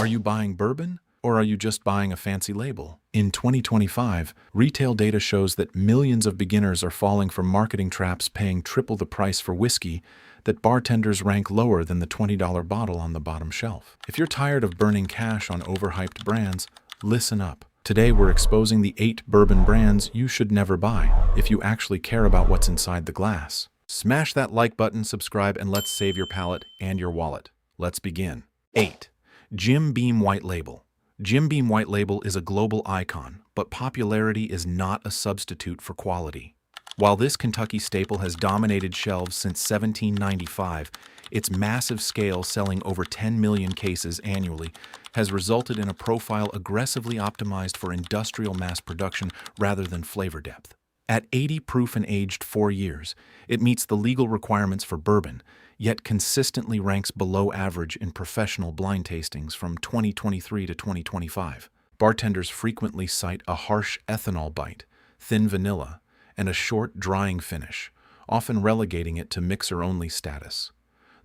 Are you buying bourbon? Or are you just buying a fancy label? In 2025, retail data shows that millions of beginners are falling for marketing traps paying triple the price for whiskey, that bartenders rank lower than the $20 bottle on the bottom shelf. If you're tired of burning cash on overhyped brands, listen up. Today we're exposing the 8 bourbon brands you should never buy if you actually care about what's inside the glass. Smash that like button, subscribe, and let's save your palate and your wallet. Let's begin. 8. Jim Beam White Label. Jim Beam White Label is a global icon, but popularity is not a substitute for quality. While this Kentucky staple has dominated shelves since 1795, its massive scale, selling over 10 million cases annually, has resulted in a profile aggressively optimized for industrial mass production rather than flavor depth. At 80 proof and aged 4 years, it meets the legal requirements for bourbon, yet consistently ranks below average in professional blind tastings from 2023 to 2025. Bartenders frequently cite a harsh ethanol bite, thin vanilla, and a short drying finish, often relegating it to mixer-only status.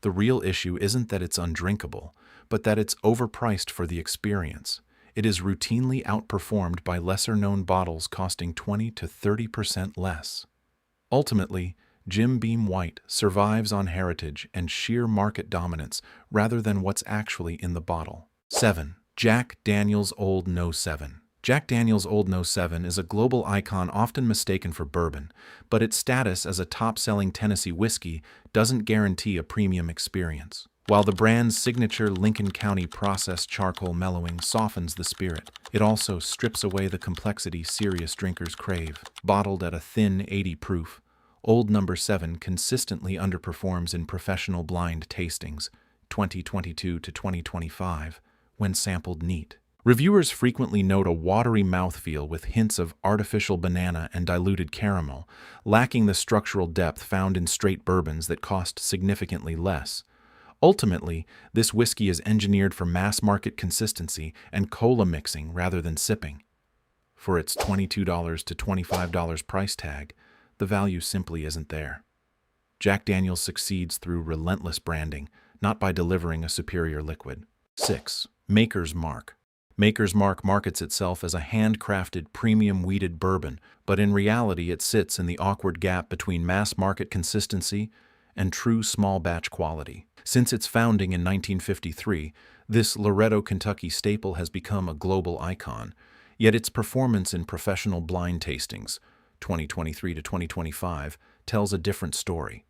The real issue isn't that it's undrinkable, but that it's overpriced for the experience. It is routinely outperformed by lesser-known bottles costing 20 to 30% less. Ultimately, Jim Beam White survives on heritage and sheer market dominance rather than what's actually in the bottle. 7. Jack Daniel's Old No. 7. Jack Daniel's Old No. 7 is a global icon often mistaken for bourbon, but its status as a top-selling Tennessee whiskey doesn't guarantee a premium experience. While the brand's signature Lincoln County processed charcoal mellowing softens the spirit, it also strips away the complexity serious drinkers crave. Bottled at a thin 80 proof, Old No. 7 consistently underperforms in professional blind tastings, 2022 to 2025, when sampled neat. Reviewers frequently note a watery mouthfeel with hints of artificial banana and diluted caramel, lacking the structural depth found in straight bourbons that cost significantly less. Ultimately, this whiskey is engineered for mass-market consistency and cola mixing rather than sipping. For its $22 to $25 price tag, the value simply isn't there. Jack Daniel's succeeds through relentless branding, not by delivering a superior liquid. 6. Maker's Mark. Maker's Mark markets itself as a handcrafted, premium wheated bourbon, but in reality it sits in the awkward gap between mass-market consistency and true small-batch quality. Since its founding in 1953, this Loretto, Kentucky staple has become a global icon, yet its performance in professional blind tastings, 2023 to 2025, tells a different story.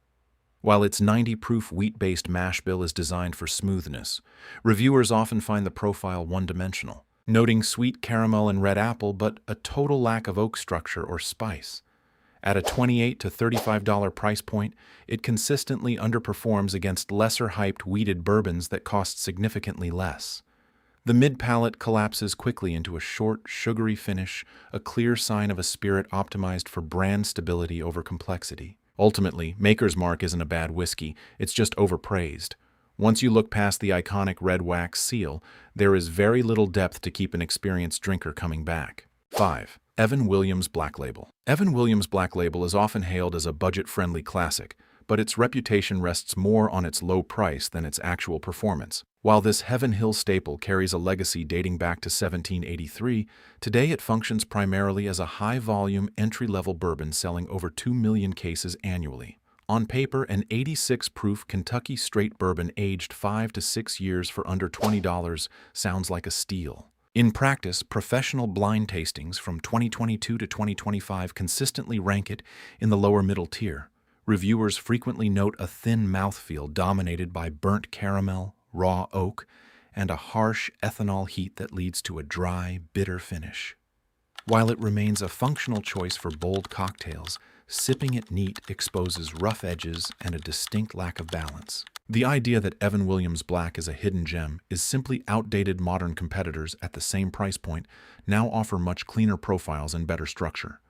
While its 90 proof wheat-based mash bill is designed for smoothness, reviewers often find the profile one-dimensional, noting sweet caramel and red apple but a total lack of oak structure or spice. At a $28 to $35 price point, it consistently underperforms against lesser-hyped wheated bourbons that cost significantly less. The mid-palate collapses quickly into a short, sugary finish, a clear sign of a spirit optimized for brand stability over complexity. Ultimately, Maker's Mark isn't a bad whiskey, it's just overpraised. Once you look past the iconic red wax seal, there is very little depth to keep an experienced drinker coming back. 5. Evan Williams Black Label. Evan Williams Black Label is often hailed as a budget-friendly classic, but its reputation rests more on its low price than its actual performance. While this Heaven Hill staple carries a legacy dating back to 1783, today it functions primarily as a high-volume, entry-level bourbon selling over 2 million cases annually. On paper, an 86 proof Kentucky straight bourbon aged 5 to 6 years for under $20 sounds like a steal. In practice, professional blind tastings from 2022 to 2025 consistently rank it in the lower middle tier. Reviewers frequently note a thin mouthfeel dominated by burnt caramel, raw oak, and a harsh ethanol heat that leads to a dry, bitter finish. While it remains a functional choice for bold cocktails, sipping it neat exposes rough edges and a distinct lack of balance. The idea that Evan Williams Black is a hidden gem is simply outdated. Modern competitors at the same price point now offer much cleaner profiles and better structure.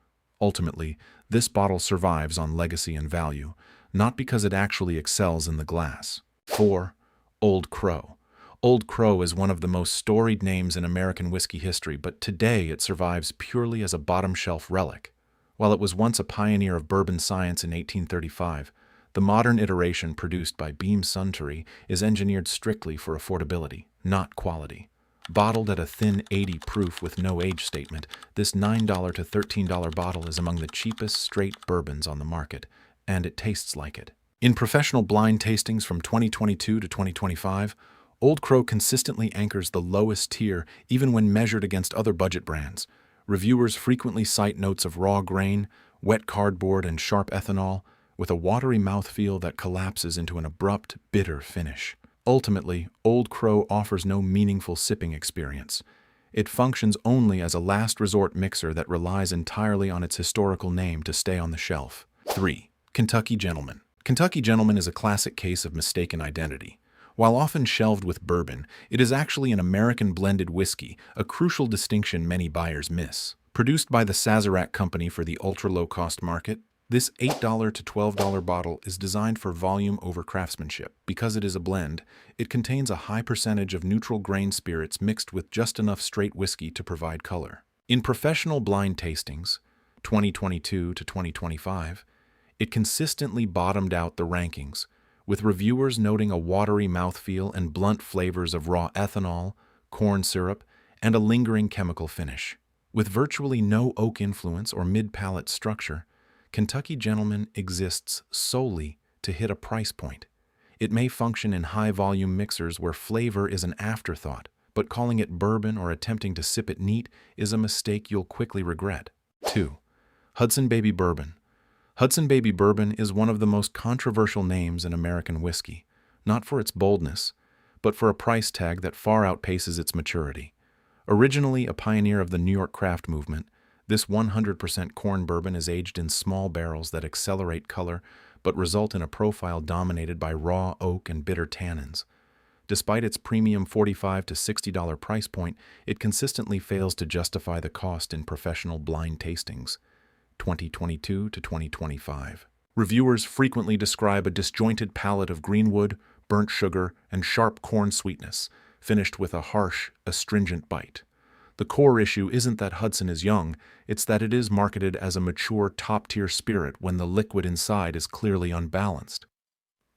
Ultimately, this bottle survives on legacy and value, not because it actually excels in the glass. 4. Old Crow. Old Crow is one of the most storied names in American whiskey history, but today it survives purely as a bottom-shelf relic. While it was once a pioneer of bourbon science in 1835, the modern iteration produced by Beam Suntory is engineered strictly for affordability, not quality. Bottled at a thin 80 proof with no age statement, this $9 to $13 bottle is among the cheapest straight bourbons on the market, and it tastes like it. In professional blind tastings from 2022 to 2025, Old Crow consistently anchors the lowest tier even when measured against other budget brands. Reviewers frequently cite notes of raw grain, wet cardboard, and sharp ethanol, with a watery mouthfeel that collapses into an abrupt, bitter finish. Ultimately, Old Crow offers no meaningful sipping experience. It functions only as a last resort mixer that relies entirely on its historical name to stay on the shelf. 3. Kentucky Gentleman. Kentucky Gentleman is a classic case of mistaken identity. While often shelved with bourbon, it is actually an American blended whiskey, a crucial distinction many buyers miss. Produced by the Sazerac Company for the ultra-low-cost market, this $8 to $12 bottle is designed for volume over craftsmanship. Because it is a blend, it contains a high percentage of neutral grain spirits mixed with just enough straight whiskey to provide color. In professional blind tastings, 2022 to 2025, it consistently bottomed out the rankings, with reviewers noting a watery mouthfeel and blunt flavors of raw ethanol, corn syrup, and a lingering chemical finish. With virtually no oak influence or mid-palate structure, Kentucky Gentleman exists solely to hit a price point. It may function in high-volume mixers where flavor is an afterthought, but calling it bourbon or attempting to sip it neat is a mistake you'll quickly regret. 2. Hudson Baby Bourbon. Hudson Baby Bourbon is one of the most controversial names in American whiskey, not for its boldness, but for a price tag that far outpaces its maturity. Originally a pioneer of the New York craft movement, this 100% corn bourbon is aged in small barrels that accelerate color but result in a profile dominated by raw oak and bitter tannins. Despite its premium $45 to $60 price point, it consistently fails to justify the cost in professional blind tastings. 2022 to 2025. Reviewers frequently describe a disjointed palate of greenwood, burnt sugar, and sharp corn sweetness, finished with a harsh, astringent bite. The core issue isn't that Hudson is young, it's that it is marketed as a mature, top-tier spirit when the liquid inside is clearly unbalanced.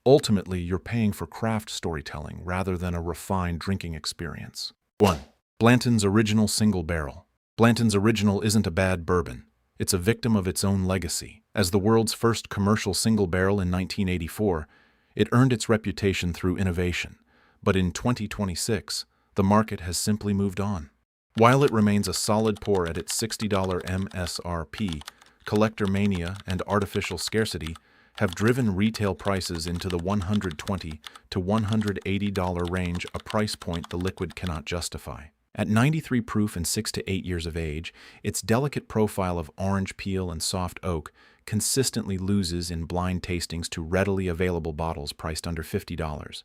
Ultimately, you're paying for craft storytelling rather than a refined drinking experience. 1. Blanton's Original Single Barrel. Blanton's Original isn't a bad bourbon. It's a victim of its own legacy. As the world's first commercial single barrel in 1984, it earned its reputation through innovation. But in 2026, the market has simply moved on. While it remains a solid pour at its $60 MSRP, collector mania and artificial scarcity have driven retail prices into the $120 to $180 range, a price point the liquid cannot justify. At 93 proof and 6 to 8 years of age, its delicate profile of orange peel and soft oak consistently loses in blind tastings to readily available bottles priced under $50.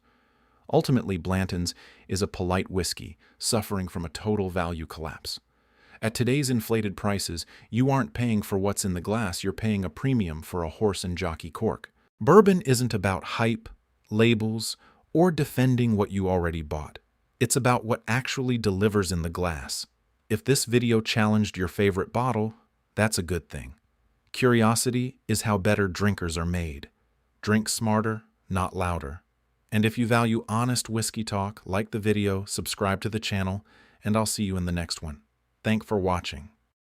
Ultimately, Blanton's is a polite whiskey, suffering from a total value collapse. At today's inflated prices, you aren't paying for what's in the glass, you're paying a premium for a horse and jockey cork. Bourbon isn't about hype, labels, or defending what you already bought. It's about what actually delivers in the glass. If this video challenged your favorite bottle, that's a good thing. Curiosity is how better drinkers are made. Drink smarter, not louder. And if you value honest whiskey talk, like the video, subscribe to the channel, and I'll see you in the next one. Thanks for watching.